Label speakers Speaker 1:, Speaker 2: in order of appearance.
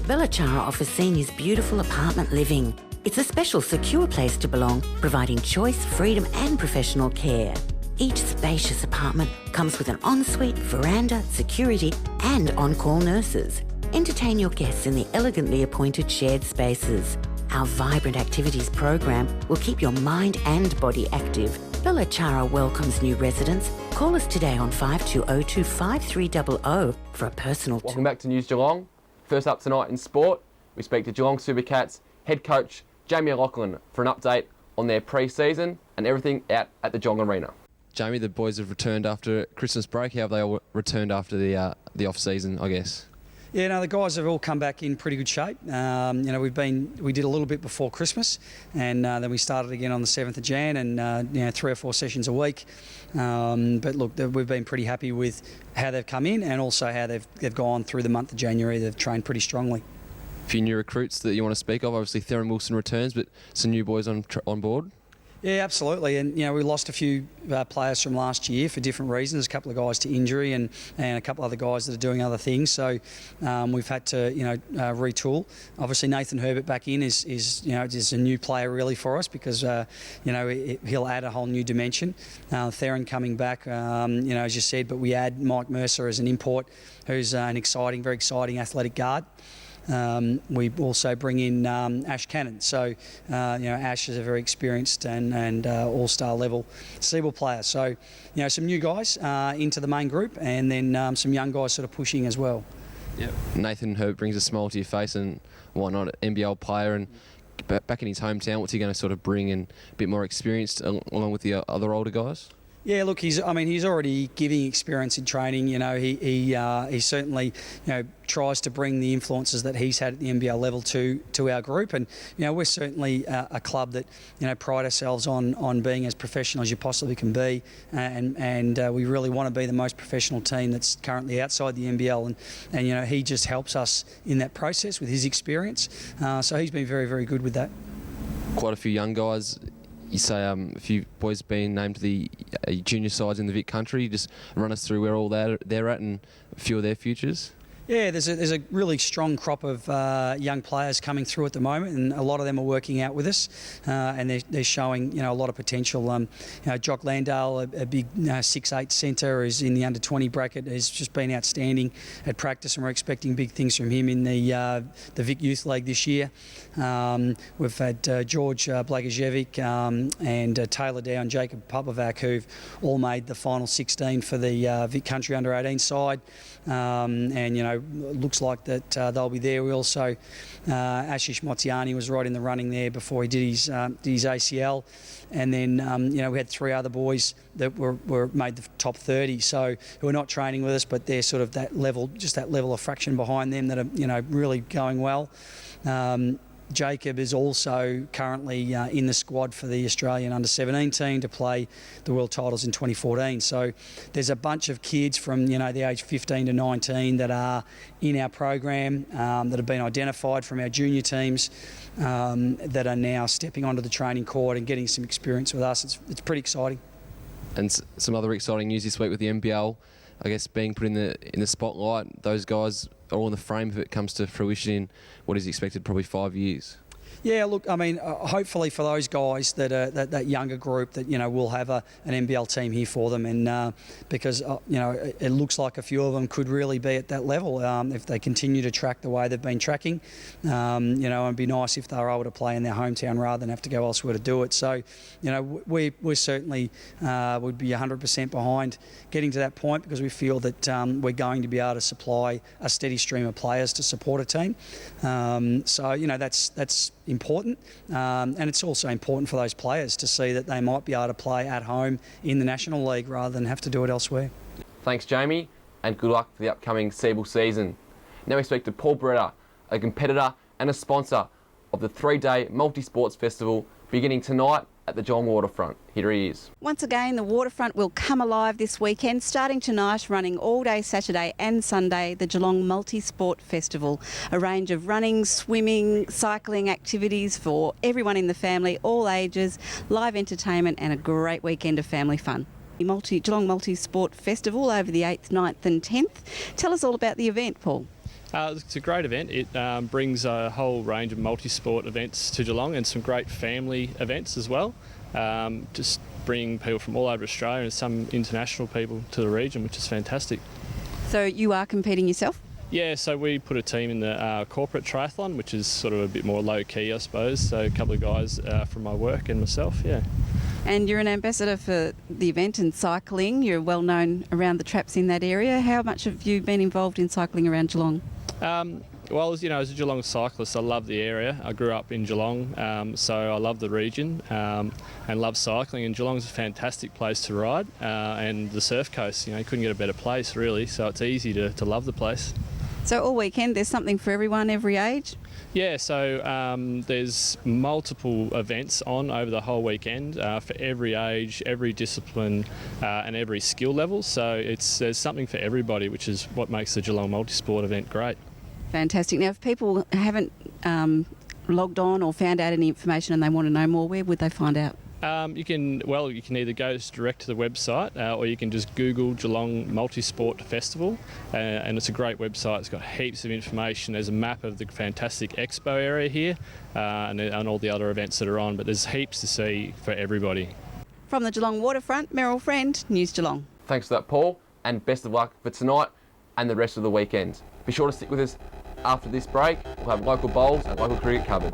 Speaker 1: Bellachara offers seniors beautiful apartment living. It's a special, secure place to belong, providing choice, freedom and professional care. Each spacious apartment comes with an ensuite, veranda, security and on-call nurses. Entertain your guests in the elegantly appointed shared spaces. Our vibrant activities program will keep your mind and body active. Bellachara welcomes new residents. Call us today on 5202 5300 for a personal tour.
Speaker 2: Welcome back to News Geelong. First up tonight in sport, we speak to Geelong Supercats head coach Jamie Lachlan for an update on their pre-season and everything out at the Geelong Arena.
Speaker 3: Jamie, the boys have returned after Christmas break. How have they all returned after the off-season, I guess?
Speaker 4: Yeah, no, the guys have all come back in pretty good shape. We did a little bit before Christmas, and then we started again on the 7th of Jan, and 3 or 4 sessions a week. But look, we've been pretty happy with how they've come in, and also how they've gone through the month of January. They've trained pretty strongly.
Speaker 3: A few new recruits that you want to speak of. Obviously, Theron Wilson returns, but some new boys on board. Yeah,
Speaker 4: absolutely. And, we lost a few players from last year for different reasons, a couple of guys to injury and a couple other guys that are doing other things. So we've had to, retool. Obviously, Nathan Herbert back in is a new player really for us because, he'll add a whole new dimension. Theron coming back, as you said, but we add Mike Mercer as an import, who's an very exciting athletic guard. We also bring in Ash Cannon. So, Ash is a very experienced and all-star level Seabull player. So, some new guys into the main group, and then some young guys sort of pushing as well.
Speaker 3: Yep. Nathan Herbert brings a smile to your face, and why not, an NBL player, and back in his hometown, what's he going to sort of bring in a bit more experienced along with the other older guys?
Speaker 4: Yeah, look, he's already giving experience in training. He certainly, tries to bring the influences that he's had at the NBL level to our group. And, we're certainly a club that, pride ourselves on being as professional as you possibly can be. And we really want to be the most professional team that's currently outside the NBL. And he just helps us in that process with his experience. So he's been very, very good with that.
Speaker 3: Quite a few young guys. You say a few boys being named to the junior sides in the Vic Country. Just run us through where all they're at and a few of their futures.
Speaker 4: Yeah, there's a really strong crop of young players coming through at the moment, and a lot of them are working out with us, and they're showing a lot of potential. Jock Landale, a big 6'8" centre, is in the under-20 bracket, has just been outstanding at practice, and we're expecting big things from him in the Vic Youth League this year. We've had George Blagajevic and Taylor Down, Jacob Popovac, who've all made the final 16 for the Vic Country under-18 side, and looks like that they'll be there. We also, Ashish Motiani was right in the running there before he did his ACL. And then, we had 3 other boys that were made the top 30, so who are not training with us, but they're sort of that level of fraction behind them that are, really going well. Jacob is also currently in the squad for the Australian under-17 team to play the world titles in 2014. So there's a bunch of kids from the age 15 to 19 that are in our program that have been identified from our junior teams that are now stepping onto the training court and getting some experience with us. It's pretty exciting.
Speaker 3: And some other exciting news this week with the NBL, I guess, being put in the spotlight. Those guys are all in the frame if it comes to fruition in what is expected probably 5 years.
Speaker 4: Yeah, look, hopefully for those guys that younger group that we'll have an NBL team here for them, and because it looks like a few of them could really be at that level if they continue to track the way they've been tracking. And it'd be nice if they were able to play in their hometown rather than have to go elsewhere to do it. So, we certainly would be 100% behind getting to that point, because we feel that we're going to be able to supply a steady stream of players to support a team. So that's important, and it's also important for those players to see that they might be able to play at home in the National League rather than have to do it elsewhere.
Speaker 2: Thanks, Jamie, and good luck for the upcoming Seabull season. Now we speak to Paul Beretta, a competitor and a sponsor of the 3-day multi-sports festival beginning tonight at the Geelong Waterfront. Here he is.
Speaker 5: Once again, the waterfront will come alive this weekend, starting tonight, running all day Saturday and Sunday, the Geelong Multi-Sport Festival. A range of running, swimming, cycling activities for everyone in the family, all ages, live entertainment and a great weekend of family fun. Geelong Multi-Sport Festival over the 8th, 9th and 10th. Tell us all about the event, Paul.
Speaker 6: It's a great event. It brings a whole range of multi-sport events to Geelong and some great family events as well. Just bring people from all over Australia and some international people to the region, which is fantastic.
Speaker 5: So you are competing yourself?
Speaker 6: Yeah, so we put a team in the corporate triathlon, which is sort of a bit more low-key, I suppose. So a couple of guys from my work and myself, yeah.
Speaker 5: And you're an ambassador for the event and cycling. You're well known around the traps in that area. How much have you been involved in cycling around Geelong?
Speaker 6: Well, as a Geelong cyclist, I love the area. I grew up in Geelong, so I love the region and love cycling. And Geelong's a fantastic place to ride, and the surf coast, you couldn't get a better place, really. So it's easy to love the place.
Speaker 5: So all weekend there's something for everyone, every age?
Speaker 6: Yeah, so there's multiple events on over the whole weekend for every age, every discipline and every skill level. So there's something for everybody, which is what makes the Geelong Multisport event great.
Speaker 5: Fantastic. Now, if people haven't logged on or found out any information and they want to know more, where would they find out?
Speaker 6: You can either go direct to the website or you can just Google Geelong Multisport Festival, and it's a great website. It's got heaps of information. There's a map of the fantastic expo area here and all the other events that are on, but there's heaps to see for everybody.
Speaker 5: From the Geelong waterfront, Meryl Friend, News Geelong.
Speaker 2: Thanks for that, Paul, and best of luck for tonight and the rest of the weekend. Be sure to stick with us after this break. We'll have local bowls and local cricket covered.